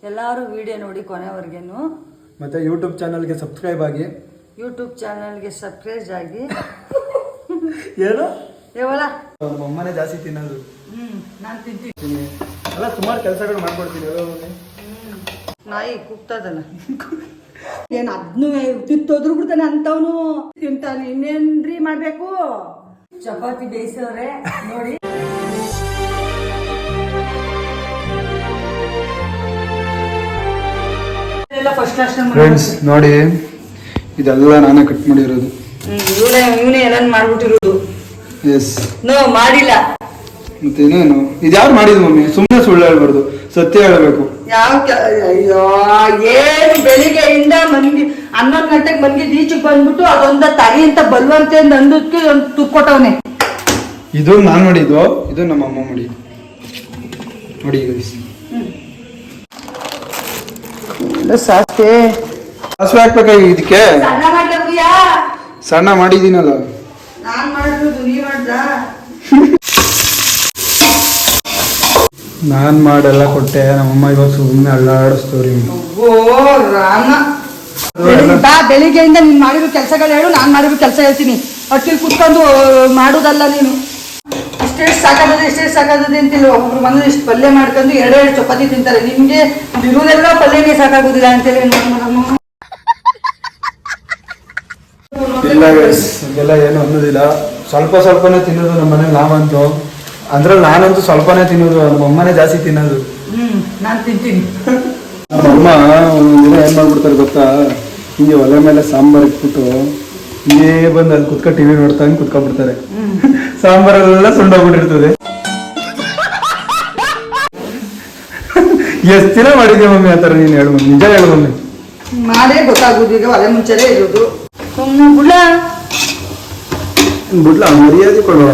ಎಲ್ಲರೂ ವಿಡಿಯೋ ನೋಡಿ ಕೊನೆವರೆಗೂ ಮತ್ತೆ ಯೂಟ್ಯೂಬ್ ಚಾನಲ್ಗೆ ಸಬ್ಸ್ಕ್ರೈಬ್ ಆಗಿ ಏನು ಏವಲ್ಲ ಅಮ್ಮನೇ ಜಾಸ್ತಿ ತಿನ್ನೋದು. ನಾನು ತಿಂತೀನಿ ಅಲ್ಲ ಸುಮಾರು ಕೆಲಸಗಳು ಮಾಡ್ಕೊಡ್ತೀನಿ. ನಾಯಿ ಕೂಗ್ತದಲ್ಲ ಏನು ಅದನ್ನೂ ತಿತ್ತೋದ್ರು ಬಿಡ್ತಾನೆ ಅಂತವನು ತಿಂತಾನೆ. ಇನ್ನೇನ್ರಿ ಮಾಡ್ಬೇಕು? ಚಪಾತಿ ಬೇಯಿಸೋರೆ ನೋಡಿ. ಫ್ರೆಂಡ್ಸ್ ನೋಡಿ, ಇದೆಲ್ಲ ನಾನೇ ಕಟ್ ಮಾಡಿರೋದು. ಇವನೇ ಎಲ್ಲ ಮಾಡ್ಬಿಟ್ಟಿರೋದು. ಎಸ್ ನೋ ಮಾಡಿಲ್ಲ. ಮತ್ತೇನೇನು ಇದು ಯಾರು ಮಾಡಿದ್ ಮಮ್ಮಿ? ಸುಮ್ಮನೆ ಸುಳ್ಳು ಹೇಳ್ಬಾರ್ದು, ಸತ್ಯ ಹೇಳ್ಬೇಕು. ಅಯ್ಯೋ ಏನು ಬೆಳಿಗ್ಗೆಯಿಂದ ಮನ್ಗಿ 11 ಗಂಟೆಗೆ ಮನ್ಗಿ ಈಚೆಗೆ ಬಂದ್ಬಿಟ್ಟು ಅದೊಂದ ತರಿ ಅಂತ ಬಲ್ವಂತೆ ನಂದಕ್ಕೆ ಒಂದು ತುಕ್ಕೊಟ್ಟವನೆ. ಇದು ನಾನ್ ಮಾಡಿದ್ದು, ಇದು ನಮ್ಮ ಅಮ್ಮ ಮಾಡಿದ್ದು ನೋಡಿ. ಸಾಸ್ವೆ ಹಾಕ್ಬೇಕಾಗಿ ಇದಕ್ಕೆ ಸಣ್ಣ ಮಾಡಿದೀನಲ್ಲ. ನಾನ್ ಮಾಡಿರೋದು ನೀ ಮಾಡ್ದ? ನಾನ್ ಮಾಡೆಲ್ಲ ಕೊಟ್ಟೆ. ನಮ್ಮಮ್ಮ ಇವಾಗ ಸುಮ್ಮನೆ ಅಳ್ಳಾಡಿಸ್ತವ್ರಿ. ಓ ರಾಮ, ಬೆಳಿಗ್ಗೆಯಿಂದ ನೀನ್ ಮಾಡಿರೋ ಕೆಲಸಗಳು ಹೇಳು, ನಾನ್ ಮಾಡಿರೋ ಕೆಲಸ ಹೇಳ್ತೀನಿ. ಹೊಟ್ಟಿಲ್ ಕುತ್ಕೊಂಡು ಮಾಡೋದಲ್ಲ ನೀನು. ಇಷ್ಟೆಷ್ಟು ಸಾಕಾಗದೆ ಅಂತಿಲ್ಲ. ಒಬ್ರು ಬಂದು ಇಷ್ಟು ಪಲ್ಯ ಮಾಡ್ಕೊಂಡು 2 ಚಪಾತಿ ತಿಂತಾರೆ. ನಿಮ್ಗೆ ಇರುವುದೆಲ್ಲ ಪಲ್ಯನೇ ಸಾಕಾಗುದಿಲ್ಲ ಅಂತೇಳಿ ಇಲ್ಲ ಇದೆಲ್ಲ ಏನು ಅನ್ನೋದಿಲ್ಲ. ಸ್ವಲ್ಪನೇ ತಿನ್ನೋದು ನಮ್ಮ ಮನೇಲಿ ನಾವಂತೂ. ಅದ್ರಲ್ಲಿ ನಾನಂತೂ ಸ್ವಲ್ಪನೇ ತಿನ್ನೋದು, ನಮ್ಮ ಅಮ್ಮನೇ ಜಾಸ್ತಿ ತಿನ್ನೋದು. ನಾನು ತಿಂತೀನಿ. ನಮ್ಮ ಅಮ್ಮ ಒಂದಿನ ಏನ್ ಮಾಡ್ಬಿಡ್ತಾರೆ ಗೊತ್ತಾ? ಹಿಂಗೆ ಒಲೆ ಮೇಲೆ ಸಾಂಬಾರ್ ಇಟ್ಬಿಟ್ಟು ಹಿಂಗೇ ಬಂದು ಅಲ್ಲಿ ಕುತ್ಕೊಂಡು ಟಿವಿ ನೋಡ್ತಾ ಕುತ್ಕೊಂಡ್ಬಿಡ್ತಾರೆ. ಸಾಂಬಾರೆಲ್ಲ ಸುಂಡೋಗ್ಬಿಟ್ಟಿರ್ತದೆ. ಎಷ್ಟು ದಿನ ಮಾಡಿದ್ಯಾ ಮಮ್ಮಿ ಆ ಥರ? ನೀನು ಹೇಳು ಮಮ್ಮಿ, ನಿಜ ಹೇಳು ಮಮ್ಮಿ. ಮಾಡೇ ಗೊತ್ತಾಗುದು. ಈಗ ಒಲೆ ಮುಂಚೆನೇ ಇರೋದು. ಬಿಡ್ಲ ಮರ್ಯಾದೆ ಕೊಡುವ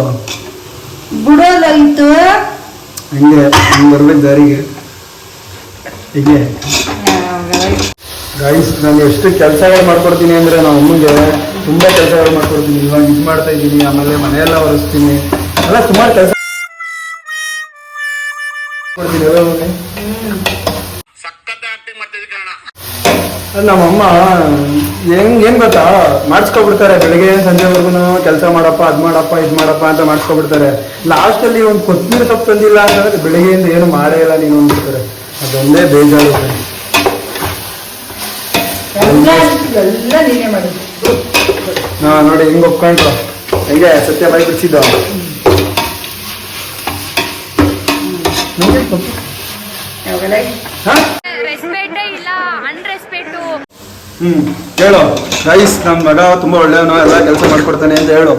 ಬಿಡೋಲ್ಲ ಇತ್ತು. ಹಂಗೆ ಬರ್ಬೇಕು ದಾರಿಗೆ. ಹೀಗೆ ಗೈಸ್, ನಾನು ಎಷ್ಟು ಕೆಲಸಗಳು ಮಾಡ್ಕೊಡ್ತೀನಿ ಅಂದ್ರೆ ನಮ್ಮ ಅಮ್ಮಂಗೆ ತುಂಬಾ ಕೆಲಸಗಳು ಮಾಡ್ಕೊಡ್ತೀನಿ. ಇವಾಗ ಇದು ಮಾಡ್ತಾ ಇದ್ದೀನಿ, ಆಮೇಲೆ ಮನೆಯೆಲ್ಲ ಒರೆಸ್ತೀನಿ, ಎಲ್ಲ ಸುಮಾರು ಕೆಲಸ ಕೊಡ್ತೀನಿ. ನಮ್ಮಮ್ಮ ಏನ್ ಗೊತ್ತಾ, ಮಾಡಿಸ್ಕೊಬಿಡ್ತಾರೆ. ಬೆಳಿಗ್ಗೆ ಸಂಜೆವರೆಗೂ ಕೆಲಸ ಮಾಡಪ್ಪ, ಅದ್ ಮಾಡಪ್ಪ, ಇದ್ ಮಾಡಪ್ಪ ಅಂತ ಮಾಡಿಸ್ಕೊಬಿಡ್ತಾರೆ. ಲಾಸ್ಟ್ ಅಲ್ಲಿ ಒಂದು ಕೊತ್ತಂಬರಿ ಸೊಪ್ಪು ತಂದಿಲ್ಲ ಅಂತಂದ್ರೆ ಬೆಳಿಗ್ಗೆಯಿಂದ ಏನು ಮಾಡೇ ಇಲ್ಲ ನೀನು ಅಂದ್ಬಿಡ್ತಾರೆ. ಅದೊಂದೇ ಬೇಜಾರು. ನೋಡಿ ಹಿಂಗ್ ಒಪ್ಕೊಂಡ್ರು. ಹೆಂಗೆ ಸತ್ಯ ಬಾಯಿ ಬಿಡಿಸಿದ್ದ. ಹೇಳು ಗೈಸ್, ನಮ್ಮ ಮಗ ತುಂಬಾ ಒಳ್ಳೆಯವನು, ಎಲ್ಲ ಕೆಲಸ ಮಾಡ್ಕೊಡ್ತಾನೆ ಅಂತ ಹೇಳು.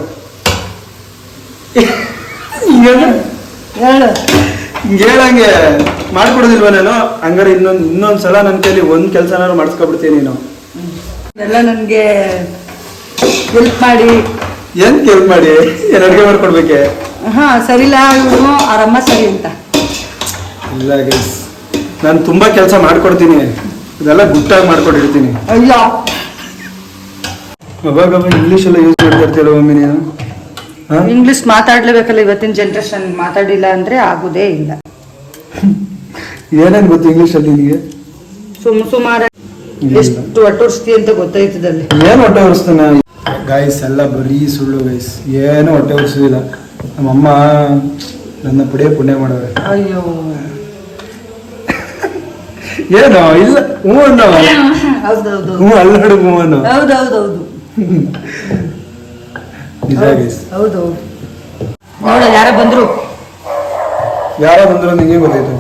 ಹೇಳಂಗೆ ಮಾಡ್ಕೊಡೋದಿಲ್ವ ನಾನು? ಹಂಗಾರೆ ಇನ್ನೊಂದ್ಸಲ ನನ್ನ ಕೈಲಿ ಒಂದ್ ಕೆಲಸನಾದ್ರು ಮಾಡಿಸ್ಕೊಬಿಡ್ತೀನಿ ನೀನು. ಎಲ್ಲ ನನ್ಗೆ ಹೆಲ್ಪ್ ಮಾಡಿ. ಏನ್ ಹೆಲ್ಪ್ ಮಾಡಿ? ಏನ್ ಅಡುಗೆ ಮಾಡ್ಕೊಡ್ಬೇಕೆ? ಹಾ ಸರಿಲ್ಲ, ಇವನು ಅವರಮ್ಮ ಸರಿ ಅಂತ ಇಲ್ಲ ಗೈಸ್, ನಾನು ತುಂಬಾ ಕೆಲಸ ಮಾಡ್ಕೊಡ್ತೀನಿ. ಇದೆಲ್ಲ ಗುಟ್ಟಾಗಿ ಮಾಡ್ಕೊಟ್ಟಿರ್ತೀನಿ. ಅಯ್ಯೋ ಅವಾಗ ಇಂಗ್ಲೀಷ್ ಎಲ್ಲ ಯೂಸ್ ಮಾಡ್ತಿರ್ತೀರ ಮಮ್ಮಿ ನೀನು? ಇಂಗ್ಲಿಷ್ ಮಾತಾಡ್ಲೇಬೇಕಲ್ಲ ಇವತ್ತಿನ ಜನರೇಷನ್. ಮಾತಾಡಿಲ್ಲ ಅಂದ್ರೆ ಆಗುದೇ ಇಲ್ಲ. ಏನೇನ್ ಗೊತ್ತು ಇಂಗ್ಲಿಷ್ ಅಲ್ಲಿ ನಿನಗೆ? ಸುಮಾರು ಎಷ್ಟು ಹೊಟ್ಟೆ ಅಂತ ಗೊತ್ತಾಯ್ತದಲ್ಲಿ. ಏನ್ ಹೊಟ್ಟೆ ಉರಿಸ್ತಾನ ಗೈಸ್? ಎಲ್ಲ ಬರೀ ಸುಳ್ಳು ಗೈಸ್, ಏನು ಹೊಟ್ಟೆ ಉರಿಸೋದಿಲ್ಲ. ನಮ್ಮಮ್ಮ ನನ್ನ ಪುಣ್ಯ ಮಾಡವ್ರೆ. ಅಯ್ಯೋ ಏನೋ ಇಲ್ಲ ಹ್ಞೂ ಅನ್ನೋ. ಹೌದೌದು, ಹ್ಞೂ ಅಲ್ಲ ನೋಡು, ಹ್ಞೂ ಅನ್ನೋ. ಹೌದೌದೌದು ನಿಜ ಗೈಸ್. ಹೌದೌದು. ನೋಡ ಯಾರೋ ಬಂದ್ರು ನಿಂಗೆ ಗೊತ್ತಾಯ್ತು?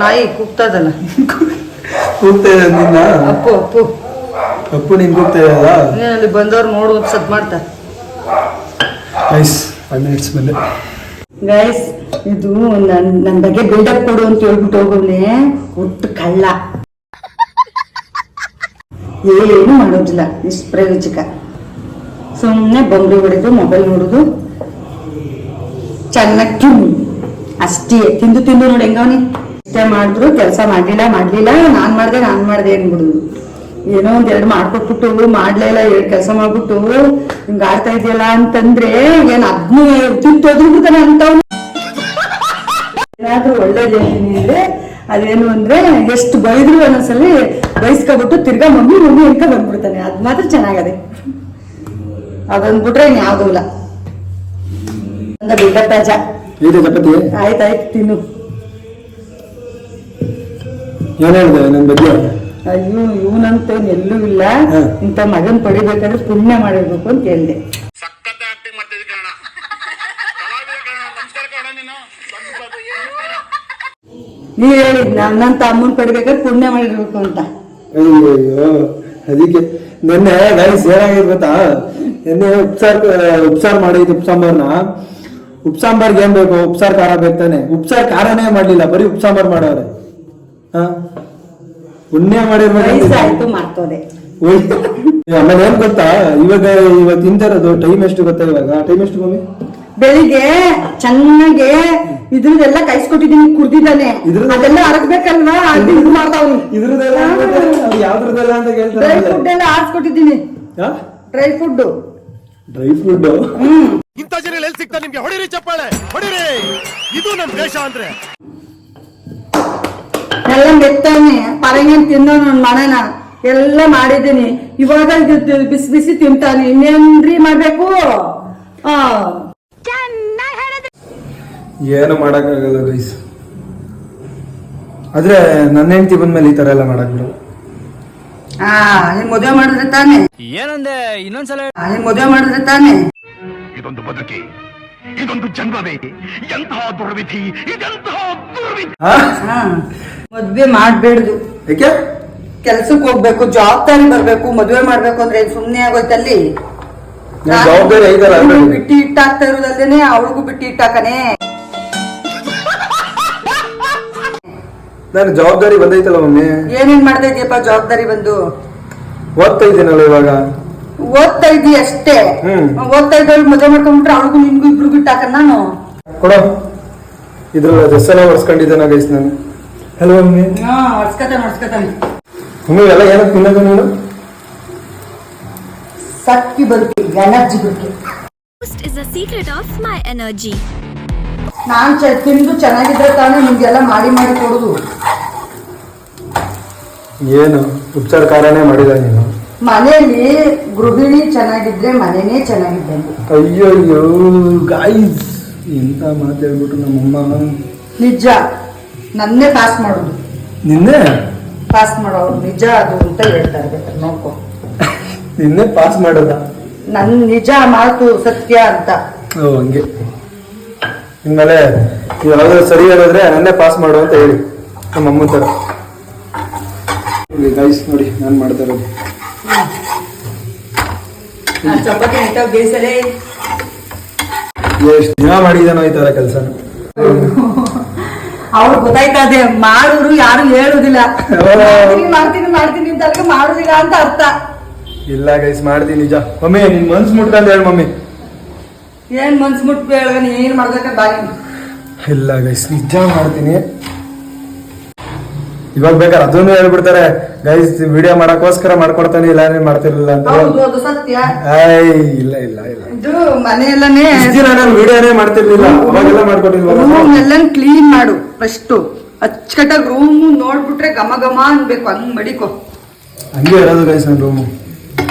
ನಾಯಿ ಕೂಗ್ತದಲ್ಲ. ಕೂಗ್ತಾ ಇದೆ ನಿನ್ನ? ಅಪ್ಪು ಅಪ್ಪು ಅಪ್ಪು ನಿನ್ ಕೂಗ್ತಾ ಇದೆಯಲ್ಲ? ಅಲ್ಲಿ ಬಂದವ್ರು ನೋಡು ಸದ್ ಮಾಡ್ತಾರೆ. ಗೈಸ್ 5 minutes ಬಂದೆ. ಗೈಸ್, ಇದು ನನ್ನ ಬಗ್ಗೆ ಬಿಲ್ಡಪ್ ಕೊಡು ಅಂತ ಹೇಳ್ಬಿಟ್ಟು ಹೋಗೋನೆ ಒಟ್ಟು ಕಳ್ಳ. ಏನು ಮಾಡೋದಿಲ್ಲ, ನಿಷ್ಪ್ರಯೋಜಕ. ಸುಮ್ಮನೆ ಬೊಂಬೆ ಹೊಡೆದು ಮೊಬೈಲ್ ನೋಡುದು, ಚೆನ್ನಾಗಿ ಅಷ್ಟೇ. ತಿಂದು ನೋಡಿ ಹೆಂಗವನಿ. ಇಷ್ಟೇ ಮಾಡಿದ್ರು ಕೆಲಸ ಮಾಡ್ಲಿಲ್ಲ ನಾನ್ ಮಾಡ್ದೆ ಅನ್ಬಿಡುದು. ಏನೋ 2 ಮಾಡ್ಕೊಟ್ಬಿಟ್ಟು ಮಾಡ್ಲೇ ಇಲ್ಲ, 2 ಕೆಲಸ ಮಾಡ್ಬಿಟ್ಟು ಹಿಂಗ ಆಡ್ತಾ ಇದೆಯಲ್ಲ ಅಂತಂದ್ರೆ ಏನ್ ಅದನ್ನೂ ತಿಂತೋದ್ರು ಬಿಡ್ತಾನೆ ಅಂತವ್ನು. ಏನಾದ್ರೂ ಒಳ್ಳೇದು ಹೇಳ್ತೀನಿ ಅಂದ್ರೆ ಅದೇನು ಅಂದ್ರೆ ಎಷ್ಟು ಬೈದ್ರು ಒಂದೊಂದ್ಸಲಿ ಬೈಸ್ಕೊಬಿಟ್ಟು ತಿರ್ಗಾ ಮಮ್ಮಿ ಅಂತ ಬಂದ್ಬಿಡ್ತಾನೆ. ಅದ್ ಮಾತ್ರ ಚೆನ್ನಾಗದೆ. ಅದೊಂದ್ ಬಿಟ್ರೆ ಇನ್ಯಾವುದೂ ಇಲ್ಲ. ಬಿಡ್ಡ ತಾಜ ಚಪಾತಿ ಆಯ್ತಾಯ್ತು ತಿನ್ನು. ಏನ್ ಹೇಳಿದೆ ನನ್ ಬಗ್ಗೆ? ಅಯ್ಯೋ ಇವನಂತ ಎಲ್ಲೂ ಇಲ್ಲ, ಇಂಥ ಮಗನ್ ಪಡಿಬೇಕಾದ್ರೆ ಪುಣ್ಯ ಮಾಡಿರ್ಬೇಕು ಅಂತ ಹೇಳ್ದೆ. ನೀವ್ ಹೇಳಿದ್ ನನ್ನಂತ ಅಮ್ಮನ್ ಪಡಿಬೇಕಾದ್ರೆ ಪುಣ್ಯ ಮಾಡಿರ್ಬೇಕು ಅಂತ. ಅಯ್ಯೋ ಅದಕ್ಕೆ ನಿನ್ನೆ ಗೈಸ್ ಏನಾಗಿದೆ ಗೊತ್ತಾ, ನಿನ್ನೆ ಉಪ್ಸಾರ್ ಮಾಡಿದ್ದು ಉಪ್ಸಾಂಬಾರ್ನ. ಉಪ್ಸಾಂಬಾರ್ಗೆ ಏನ್ ಬೇಕು? ಉಪ್ಸಾರ್ ಖಾರ ಬೇಕು ತಾನೆ. ಉಪ್ಸಾರ್ ಖಾರನೇ ಮಾಡ್ಲಿಲ್ಲ, ಬರೀ ಉಪ್ಸಾಂಬಾರ್ ಮಾಡವ್ರೆ. ಪುಣ್ಯ ಮಾಡಿರ್ಬೇಕು ಮಾಡ್ತೋದೆ. ಆಮೇಲೆ ಏನ್ ಗೊತ್ತಾ, ಇವಾಗ ತಿಂತಾರದು ಟೈಮ್ ಎಷ್ಟು ಗೊತ್ತಾ? ಇವಾಗ ಟೈಮ್ ಎಷ್ಟು ಮಮ್ಮಿ? ಬೆಳಿಗ್ಗೆ ಚೆನ್ನಾಗೆ ಇದ್ರದೆಲ್ಲ ಕೈಸ್ಕೊಟ್ಟಿದ್ದೀನಿ, ಕುಡ್ದಿದ್ದಾನೆ. ಅದೆಲ್ಲ ಅರಗ್ಬೇಕಲ್ವಾ, ಇದು ಮಾಡ್ತಾವ್ನಿ. ಇದ್ರದೆಲ್ಲ ಯಾವ್ದ್ರದೆಲ್ಲ ಅಂತ ಕೇಳ್ತಾರೆ. ಡ್ರೈ ಫುಡ್ ಎಲ್ಲ ಆರಿಸ್ಕೊಟ್ಟಿದ್ದೀನಿ. ಡ್ರೈ ಫುಡ್ ಇಂಥ ಜನ ಎಲ್ಲಿ ಸಿಗ್ತಾರೆ ನಿಮ್ಗೆ? ಹೊಡಿರಿ ಚಪ್ಪಾಳೆ, ಹೊಡಿರಿ. ಇದು ನಮ್ ದೇಶ ಅಂದ್ರೆ. ಎಲ್ಲ ಮೆತ್ತಾನೆ ಪರಂಗೇನ್ ತಿನ್ನೋ ನನ್ ಮನೆನ ಎಲ್ಲ ಮಾಡಿದ್ದೀನಿ. ಇವಾಗ ಬಿಸಿ ಬಿಸಿ ತಿಂತಾನೆ, ಇನ್ನೇನ್ರಿ ಮಾಡ್ಬೇಕು? ಏನು ಮಾಡಕ್ಕಾಗಲ್ಲ ಗೈಸ್. ಆದ್ರೆ ನನ್ನ ಹೆಂಡತಿ ಬಂದ್ಮೇಲೆ ಈ ತರ ಎಲ್ಲ ಮಾಡಕ್ ಬಿಡಲ್ಲ. ನೀನ್ ಮದುವೆ ಮಾಡಿದ್ರೆ ತಾನೆ? ಏನಂದೆ? ಇನ್ನೊಂದ್ಸಲ ನೀನ್ ಮದುವೆ ಮಾಡಿದ್ರೆ ತಾನೆ? ಇದೊಂದು ಬದುಕಿ, ಇದೊಂದು ಜನ್ಮವೇ, ಎಂತಹ ದುರ್ವಿಧಿ, ಇದೆಂತಹ ದುರ್ವಿಧಿ. ಮದ್ವೆ ಮಾಡ್ಬೇಡ್ದು. ಯಾಕೆ? ಕೆಲ್ಸಕ್ಕೆ ಹೋಗ್ಬೇಕು, ಜವಾಬ್ದಾರಿ ಬರ್ಬೇಕು. ಮದ್ವೆ ಮಾಡ್ಬೇಕು ಅಂದ್ರೆ ಸುಮ್ನೆ ಆಗೋಯ್ತಲ್ಲಿ. ಜವಾಬ್ದಾರಿ ಐತಲ್ಲ, ಬಿಟ್ಟಿ ಇಟ್ಟಾಕ್ತಾ ಇರೋದಲ್ದೇನೆ ಅವಳಿಗೂ ಬಿಟ್ಟಿ ಇಟ್ಟಾಕನೆ. ನಾನು ಜವಾಬ್ದಾರಿ ಬಂದೈತಲ್ಲ ಮಮ್ಮಿ. ಏನೇನ್ ಮಾಡ್ತಾ ಇದೀಯಪ್ಪ ಜವಾಬ್ದಾರಿ ಬಂದು? ಓದ್ತಾ ಇದ್ದೀನಲ್ಲ ಇವಾಗ. ಓದ್ತಾ ಇದ್ದೀ ಅಷ್ಟೇ. ಓದ್ತಾ ಇದ್ದವ್ರಿಗೆ ಮದುವೆ ಮಾಡ್ಕೊಂಡ್ಬಿಟ್ರೆ ಅವಳಿಗೂ ನಿನ್ಗೂ ಇಬ್ರು ಬಿಟ್ಟಾಕ ನಾನು ಕೊಡೋ. ಇದ್ರಲ್ಲ ಡ್ರೆಸ್ ಎಲ್ಲ ಒರ್ಸ್ಕೊಂಡಿದ್ದೇನ ಗೈಸ್ ನಾನು. Hello mummy. ಹೊಡ್ಸ್ಕತಾನೆ ಮಮ್ಮಿ ಎಲ್ಲ ಏನಕ್ಕೆ ತಿನ್ನೋದು ನೀನು? ಶಕ್ತಿ ಬರುತ್ತೆ, ಎನರ್ಜಿ ಬರುತ್ತೆ. is the secret of my energy. ನಾನ್ ತಿಂದು ಚೆನ್ನಾಗಿದ್ರೆ ತಾನೇ ನಿಮ್ಗೆಲ್ಲ ಮಾಡಿ ಮಾಡಿ ಕೊಡುದು. ಏನು ಉಪ್ಸಾರ ಖಾರನೇ ಮಾಡಿದ ನೀನು? ಮನೆಯಲ್ಲಿ ಗೃಹಿಣಿ ಚೆನ್ನಾಗಿದ್ರೆ ಮನೆನೇ ಚೆನ್ನಾಗಿದ್ದಂಗೆ. ಅಯ್ಯೋ ಗಾಯ್ಸ್, ಎಂತ ಮಾತಾಡ್ಬಿಟ್ಟು ನಮ್ಮಮ್ಮ. ನಿಜ, ನನ್ನೇ ಪಾಸ್ ಮಾಡೋದು. ನಿನ್ನೆ ಪಾಸ್ ಮಾಡೋರು ನಿಜ ಅದು ಅಂತ ಹೇಳ್ತಾ ಇರ್ಬೇಕು, ನೋಡ್ಕೊ. ನಿನ್ನೆ ಪಾಸ್ ಮಾಡೋದ? ನನ್ ನಿಜ ಮಾತು ಸತ್ಯ ಅಂತ. ಹಂಗೆ ಇನ್ಮೇಲೆ ಯಾವ್ದಾದ್ರು ಸರಿ ಹೇಳಿದ್ರೆ ನನ್ನೇ ಪಾಸ್ ಮಾಡು ಅಂತ ಹೇಳಿ ನಮ್ಮ ಅಮ್ಮ ತರ. ಗೈಸ್ ನೋಡಿ ನಾನು ಮಾಡ್ತಾ ಇರೋದು. ಚಪಾತಿ ಬೇಯಿಸಲೇ ಎಷ್ಟು ದಿನ ಮಾಡಿದಾನೋ ಈ ತರ ಕೆಲಸನ. ಅವ್ರು ಗೊತ್ತಾಯ್ತದೆ, ಮಾಡೋರು ಯಾರು ಹೇಳುದಿಲ್ಲ. ಮಾಡ್ತೀನಿ ಮಾಡ್ತೀನಿ ಅಂತ ಮಾಡುದಿಲ್ಲ ಅಂತ ಅರ್ಥ. ಇಲ್ಲ ಗೈಸ್ ಮಾಡ್ತೀನಿ ನಿಜ. ಮಮ್ಮಿ ನಿನ್ ಮನ್ಸ್ ಮುಟ್ಕಂತ ಹೇಳಿ ಮಮ್ಮಿ. ಏನ್ ಮನ್ಸ್ ಮುಟ್ಬಿ ಹೇಳ, ಏನ್ ಮಾಡ್ಬೇಕ ಬಾಯಿ. ಇಲ್ಲ ಗೈಸ್ ನಿಜ ಮಾಡ್ತೀನಿ. ಇವಾಗ ಬೇಕಾದ್ರೆ ಅದನ್ನು ಹೇಳ್ಬಿಡ್ತಾರೆ ಗೈಸ್, ವಿಡಿಯೋ ಮಾಡಕ್ಕೋಸ್ಕರ ಮಾಡ್ಕೊಡ್ತಾನೆ, ಇಲ್ಲ ಮಾಡ್ತಿರ್ಲಿಲ್ಲ ಅಂತ. ಅದು ಸತ್ಯ. ಇಲ್ಲ ಇಲ್ಲ ಇಲ್ಲ, ಇದು ಮನೆಯಲ್ಲೇ ನಾನು ವಿಡಿಯೋನೇ ಮಾಡ್ತಿರ್ಲಿಲ್ಲ, ಅವಾಗೆಲ್ಲ ಮಾಡ್ಕೊಟ್ಟಿಲ್ವ. ರೂಮ್ ಎಲ್ಲ ಕ್ಲೀನ್ ಮಾಡು ಫಸ್ಟ್. ಅಚ್ಚಕಟ್ಟಾಗಿ ರೂಮ್ ನೋಡ್ಬಿಟ್ರೆ ಘಮ ಘಮ ಅನ್ಬೇಕು, ಹಂಗ್ ಮಡಿಕೋ. ಹಂಗೆ ಇರೋದು ಗೈಸ್ ನನ್ನ ರೂಮು.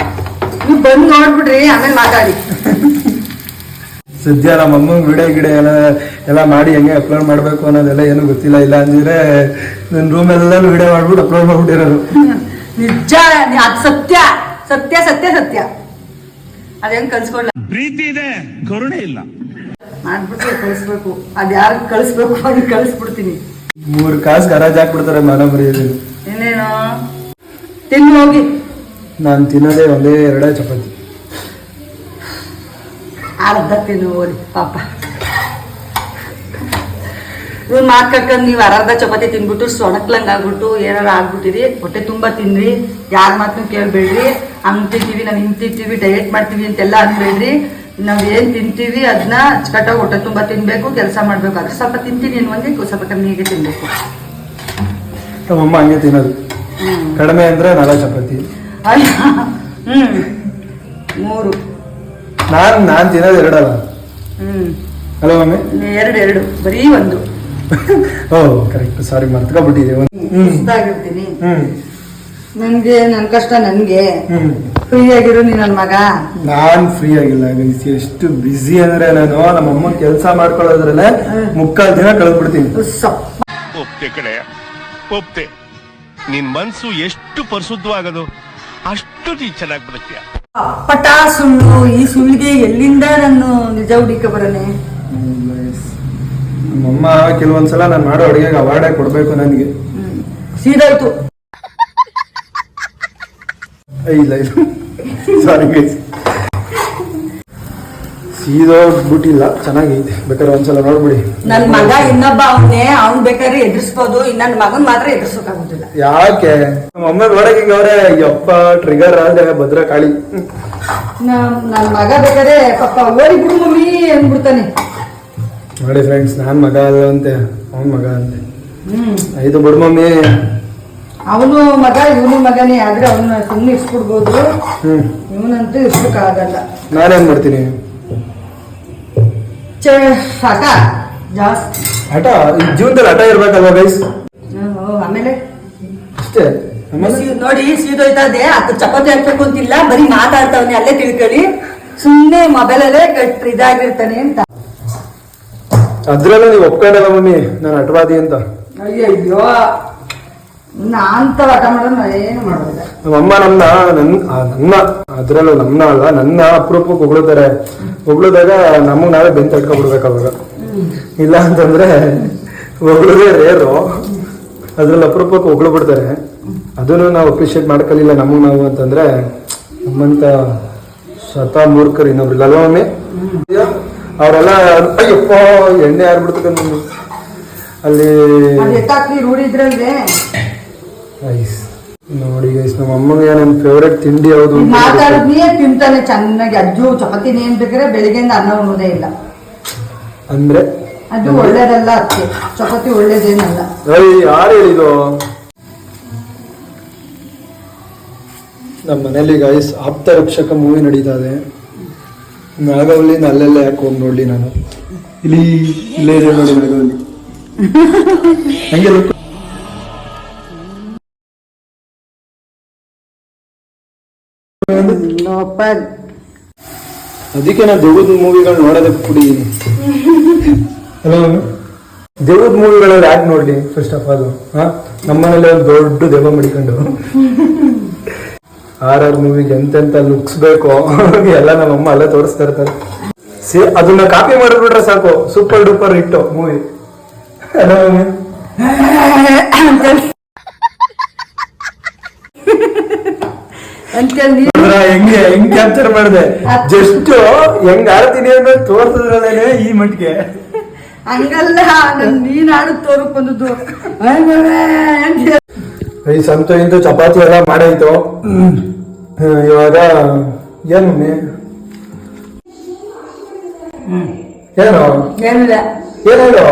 ನೀವು ಬಂದು ನೋಡ್ಬಿಡ್ರಿ, ಆಮೇಲೆ ಮಾತಾಡಿ. ಸದ್ಯ ನಮ್ಮ ಅಮ್ಮಂಗೆ ವಿಡಿಯೋ ಗಿಡ ಎಲ್ಲ ಮಾಡಿ ಹೆಂಗೆ ಅಪ್ಲೋಡ್ ಮಾಡ್ಬೇಕು ಅನ್ನೋದೆಲ್ಲ ಏನು ಗೊತ್ತಿಲ್ಲ. ಇಲ್ಲ ಅಂದ್ರೆ ನನ್ನ ರೂಮ್ ಎಲ್ಲ ವಿಡಿಯೋ ಮಾಡ್ಬಿಟ್ಟು ಅಪ್ಲೋಡ್ ಮಾಡ್ಬಿಟ್ಟಿರೋದು. ನಿಜ, ಅದು ಸತ್ಯ ಸತ್ಯ ಸತ್ಯ ಸತ್ಯ. ಅದೇನ್ ಕಳ್ಸ್ಕೊಡ್ಲ, ಪ್ರೀತಿ ಇದೆ, ಕರುಣೆ ಇಲ್ಲ. ಮಾಡ್ಬಿಟ್ಟು ಕಳಿಸ್ಬೇಕು. ಅದ್ ಯಾರು ಕಳಿಸ್ಬೇಕು ಅವ್ರಿಗೆ ಕಳಿಸ್ಬಿಡ್ತೀನಿ. 3 ಕಾಸು ಗರಾಜ್ ಹಾಕ್ಬಿಡ್ತಾರೆ ಮನ ಮರಿಯೋದು. ಏನೇನೋ ತಿನ್ನು ಹೋಗಿ. ನಾನು ತಿನ್ನೋದೇ 1-2 ಚಪಾತಿ. ಅರ್ಧ ತಿನ್ನು ಹೋಗಿ ಪಾಪ. ಇವ್ರು ಮಾಡ್ಕಂಡ್ ನೀವು ಅರ್ಧ ಚಪಾತಿ ತಿನ್ಬಿಟ್ಟು ಸೊಣಕ್ಲಂಗ್ ಆಗ್ಬಿಟ್ಟು ಏನಾರ ಆಗ್ಬಿಟ್ಟಿರಿ. ಹೊಟ್ಟೆ ತುಂಬಾ ತಿನ್ರಿ, ಯಾರ ಮಾತನ್ನು ಕೇಳ್ಬೇಡ್ರಿ. ಹಂಗ್ ತಿಂತೀವಿ, ನಾವು ಹಿಂಗ್ ತಿಂತೀವಿ, ಡಯಟ್ ಮಾಡ್ತೀವಿ ಅಂತೆಲ್ಲ ಅನ್ಬೇಡ್ರಿ. ನಾವ್ ಏನ್ ತಿಂತೀವಿ ಅದನ್ನ ಅಚ್ಚುಕಟ್ಟಾಗಿ ಹೊಟ್ಟೆ ತುಂಬಾ ತಿನ್ಬೇಕು, ಕೆಲಸ ಮಾಡ್ಬೇಕು. ಅದ್ರ ಸ್ವಲ್ಪ ತಿಂತೀನಿ ಒಂದೇ, ಸ್ವಲ್ಪ ಕಮ್ಮಿಗೆ ತಿನ್ಬೇಕು. ನಮ್ಮಮ್ಮ ಹಂಗೆ ತಿನ್ನೋದು, ಕಡಿಮೆ ಅಂದ್ರೆ 4 ಚಪಾತಿ. 3 ನಾನ್ ತಿನ್ನೋದು 2 ಅಲ್ಲ. Hello mummy. 2 ಬರೀ 1. ಓ ಕರೆಕ್ಟ್, ಸಾರಿ ಮರ್ತ್ಕೊಬಿಟ್ಟಿದೆ. ಸುಸ್ತಾಗಿರ್ತೀನಿ. ನನ್ಗೆ ನನ್ ಕಷ್ಟ ನನ್ಗೆ. ಹ್ಮ್ ಫ್ರೀ ಆಗಿರು ನೀ ನನ್ ಮಗ. ನಾನ್ ಫ್ರೀ ಆಗಿಲ್ಲ ಗೈಸ್, ಎಷ್ಟು ಬಿಸಿ ಅಂದ್ರೆ ನಾನು ನಮ್ಮ ಅಮ್ಮ ಕೆಲಸ ಮಾಡ್ಕೊಳ್ಳೋದ್ರಲ್ಲೇ 3/4 ದಿನ ಕಳೆದ್ಬಿಡ್ತೀನಿ. ಒಪ್ತೆ ಕಡೆ ಒಪ್ತೆ. ನಿನ್ ಮನ್ಸು ಎಷ್ಟು ಪರಿಶುದ್ಧವಾಗದು ಅಷ್ಟು ನೀ ಚೆನ್ನಾಗಿ ಬದುಕ್ತೀಯ. ಅಪ್ಪಟ ಸುಳ್ಳು. ಈ ಸುಳ್ಳಿಗೆ ಎಲ್ಲಿಂದ ನಾನು ನಿಜ ಹುಡುಕ ಬರನೆ. ನಮ್ಮಮ್ಮ ಕೆಲವೊಂದ್ಸಲ ನಾನು ಮಾಡೋ ಅಡುಗೆಗೆ ಅವಾರ್ಡೇ ಕೊಡ್ಬೇಕು ನನಗೆ. ಸೀದಾಯ್ತು. ಇಲ್ಲ ಸಾರಿ ಗೈಸ್, ಸೀದೋಗ್ಬಿಟ್ಟಿಲ್ಲ, ಚೆನ್ನಾಗೈತೆ. ಬೇಕಾದ್ರೆ ಒಂದ್ಸಲ ನೋಡ್ಬಿಡಿ. ನನ್ ಮಗ ಇನ್ನೊಬ್ಬ ಅವನೇ, ಅವ್ನ್ ಬೇಕಾದ್ರೆ ಎದುರಿಸ್ಬೋದು. ನನ್ ಮಗನ್ ಮಾತ್ರ ಎದುರಿಸೋಕಾಗುದಿಲ್ಲ. ಯಾಕೆ ನಮ್ಮಮ್ಮ ನೋಡಕ್ ಹಿಂಗ ಅವ್ರೆ, ಯಪ್ಪ ಟ್ರಿಗರ್ ಆದ್ರೆ ಭದ್ರ ಕಾಳಿ. ನನ್ ಮಗ ಬೇಕಾದ್ರೆ ಪಾಪ ಓಡಿ ಬಿಡು ಮಮ್ಮಿ ಅಂದ್ಬಿಡ್ತಾನೆ. ನೋಡಿ ಫ್ರೆಂಡ್ಸ್, ನಾನ್ ಮಗ ಅಲ್ಲ ಅಂತೆ, ಅವನ್ ಮಗ ಅಂತೆ. ಆಯ್ತು ಬಿಡು ಮಮ್ಮಿ. ಅವನು ಮಗ ಇವನು ಮಗನೇ, ಆದ್ರೆ ಅವನ್ನ ಸುಮ್ಮನೆ ಇರ್ಸ್ಬಿಡ್ಬೋದು. ಇವನಂತೂ ಇರ್ಸಕ್ಕಾಗಲ್ಲ. ನಾನೇನ್ ಮಾಡ್ತೀನಿ? ಹಠ ಜಾಸ್ತಿ. ಹಠ ಈ ಜೀವನದಲ್ಲಿ ಹಠ ಇರ್ಬೇಕಲ್ವಾ ಗೈಸ್? ಆಮೇಲೆ ಅಷ್ಟೇ. ನೋಡಿ ಸೀದೋಯ್ತದೆ. ಅದು ಚಪಾತಿ ಹಾಕ್ಬೇಕು ಅಂತಿಲ್ಲ, ಬರೀ ಮಾತಾಡ್ತಾವನೆ. ಅಲ್ಲೇ ತಿಳ್ಕೊಳ್ಳಿ, ಸುಮ್ಮನೆ ಮೊಬೈಲಲ್ಲೇ ಇದಾಗಿರ್ತಾನೆ ಅಂತ. ಅದ್ರಲ್ಲೂ ನೀವು ಒಪ್ಕೊಂಡಲ್ಲ ಮಮ್ಮಿ ನಾನು ಹಠವಾದಿ ಅಂತ. ಅಯ್ಯೋ ನಾಂತ ಹಠ ಮಾಡೋದು ಏನು ಮಾಡೋದಿಲ್ಲ. ನಮ್ಮಮ್ಮ ನನ್ನ ಅದ್ರಲ್ಲೂ ನಮ್ಮನ್ನ ಅಲ್ಲ, ನನ್ನ ಅಪರೂಪಕ್ಕೆ ಹೊಗಳಿದಾಗ ನಮಗ್ ನಾವೇ ಬೆಂತ ತಡ್ಕೊಬಿಡ್ಬೇಕು ಅವಾಗ. ಇಲ್ಲ ಅಂತಂದ್ರೆ ಹೊಗಳದೇ ರೇರು, ಅದ್ರಲ್ಲಿ ಅಪರೂಪಕ್ಕೆ ಹೊಗಳು ಬಿಡ್ತಾರೆ. ಅದನ್ನು ನಾವು ಅಪ್ರಿಷಿಯೇಟ್ ಮಾಡ್ಕೊಳ್ಳಿಲ್ಲ ನಮಗ್ ನಾವು ಅಂತಂದ್ರೆ ನಮ್ಮಂತ ಮೂರ್ಖರು ಇನ್ನೊಬ್ರಿಲ್ಲ ಅಲ್ವಾ ಮಮ್ಮಿ? ಅವರೆಲ್ಲ ಅಯ್ಯಪ್ಪ ಎಣ್ಣೆ ಆಡ್ಬಿಡ್ತಕ್ಕ ಅಲ್ಲಿ ರೂಢಿದ್ರಲ್ವೇ. ನೋಡಿ ಗೈಸ್, ನಮ್ಮ ಅಮ್ಮಗೆ ನನ್ನ ಫೇವ್ರೆಟ್ ತಿಂಡಿ ಯಾವುದು ಮಾತಾಡಿದ್ನೇ ತಿಂತಾನೆ ಚೆನ್ನಾಗಿ. ಅಜ್ಜು ಚಪಾತಿನೇ ಏನ್ ಬೇಕಾದ್ರೆ ಬೆಳಿಗ್ಗೆಯಿಂದ ಅನ್ನ ಉಣ್ಣೋದೇ ಇಲ್ಲ ಅಂದ್ರೆ ಅದು ಒಳ್ಳೇದಲ್ಲ. ಅದಕ್ಕೆ ಚಪಾತಿ ಒಳ್ಳೇದೇನಲ್ಲ. ಯಾರು ಹೇಳಿದ್ರು? ನಮ್ಮ ಮನೇಲಿ ಗೈಸ್ ಆಪ್ತ ರಕ್ಷಕ ಮೂವಿ ನಡೀತಾ ಇದೆ. ನಾಗವಲ್ಲಿ ಅಲ್ಲೆಲ್ಲ ಯಾಕೆ ಹೋಗಿ ನೋಡ್ಲಿ ನಾನು? ಇಲ್ಲೇ ಇದೆ ನೋಡಿ ನಾಗವಲ್ಲಿ. ಹಂಗೆ ಅದಕ್ಕೆ ನಾನು ದೆವ್ವದ ಮೂವಿಗಳು ನೋಡೋದಕ್ಕೆ ಕುಡಿದೀನಿ. ಹಲೋ, ದೆವ್ವದ ಮೂವಿಗಳಲ್ಲಿ ಯಾಕೆ ನೋಡ್ಲಿ? ಫಸ್ಟ್ ಆಫ್ ಆಲ್ ನಮ್ಮನೇಲಿ ಒಂದು ದೊಡ್ಡ ದೆವ್ವ ಮಡಿಕೊಂಡು RR ಮೂವಿಗೆ ಎಂತೆಂತ ಲುಕ್ಸ್ ಬೇಕೋ ಎಲ್ಲ ನಮ್ಮಮ್ಮ ಅಲ್ಲೇ ತೋರಿಸ್ತಾ ಇರ್ತಾರೆ. ಅದನ್ನ ಕಾಪಿ ಮಾಡಿಬಿಟ್ರೆ ಸಾಕು, ಸೂಪರ್ ಡೂಪರ್ ಹಿಟ್ಟು ಮೂವಿ. ಹಲೋ ಹೆಂಗ್ ಕ್ಯಾಪ್ಚರ್ ಮಾಡಿದೆ, ಜಸ್ಟ್ ಹೆಂಗ್ ಆಡ್ತೀನಿ ಅಂತ ತೋರ್ಸದ್ರಲ್ಲೇನೆ ಈ ಮಟ್ಟಿಗೆ. ಹಂಗಲ್ಲ, ನೀನ್ ಆಡು ತೋರಕ್ ಬಂದದ್ದು. ಈ ಸಂತು ಇಂತು ಚಪಾತಿ ಎಲ್ಲ ಮಾಡಾಯ್ತು. ಇವಾಗ ಏನ್ ಮಮ್ಮಿ? ಏನು ಏನಿಲ್ಲ, ಏನ್ ಹೇಳು?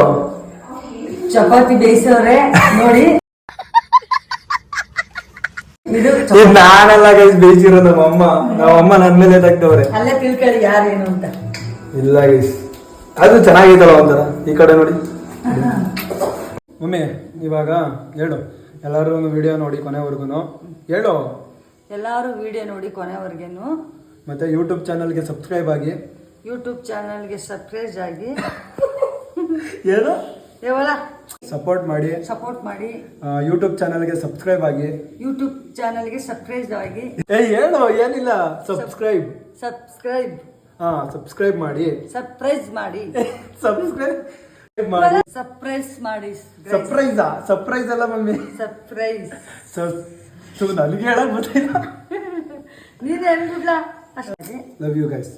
ಚಪಾತಿ ಬೇಯಿಸೋರೆ ನೋಡಿ. ನಾನೆಲ್ಲ ಗೈಸ್ ಬೇಯಿಸಿರೋ ನಮ್ಮಮ್ಮ ನನ್ನ ಮೇಲೆ ತಗ್ದವ್ರೆ. ಅಲ್ಲೇ ತಿಳ್ಕೊಳ್ಳಿ ಯಾರೇನು ಅಂತ. ಇಲ್ಲ ಗೈಸ್, ಅದು ಚೆನ್ನಾಗಿತ್ತಲ್ಲ ಒಂಥರ. ಈ ಕಡೆ ನೋಡಿ ಮಮ್ಮಿ. ಇವಾಗ ಹೇಳು, ಎಲ್ಲರೂ ಒಂದು ವಿಡಿಯೋ ನೋಡಿ ಕೊನೆವರೆಗೂ ಹೇಳು. ಎಲ್ಲಾರು ವಿಡಿಯೋ ನೋಡಿ ಕೊನೆವರೆಗೇನು. ಮತ್ತೆ ಯೂಟ್ಯೂಬ್ ಚಾನಲ್ಗೆ ಸಬ್ಸ್ಕ್ರೈಬ್ ಆಗಿ. ಯೂಟ್ಯೂಬ್ ಚಾನಲ್ಗೆ ಸಬ್ಸ್ಕ್ರೈಬ್ ಆಗಿ ಏನು ಸಪೋರ್ಟ್ ಮಾಡಿ. ಯೂಟ್ಯೂಬ್ ಚಾನಲ್ಗೆ ಸಬ್ಸ್ಕ್ರೈಬ್ ಆಗಿ. ಯೂಟ್ಯೂಬ್ ಚಾನಲ್ಗೆ ಸಬ್ಸ್ಕ್ರೈಬ್ ಆಗಿ. ಏನು ಏನಿಲ್ಲ, ಸಬ್ಸ್ಕ್ರೈಬ್ ಸಬ್ಸ್ಕ್ರೈಬ್ ಮಾಡಿ. ಸರ್ಪ್ರೈಸ್ ಮಾಡಿ. ಸರ್ಪ್ರೈಸ್ ಅಲ್ಲ ಮಮ್ಮಿ, ಸರ್ಪ್ರೈಸ್. ನನಗೆ ಹೇಳಕ್ ಗೊತ್ತಿಲ್ಲ. ನೀನು ಹೇಳ್ಬಿಡ್ಲಾ ಅಷ್ಟೇ. Love you guys.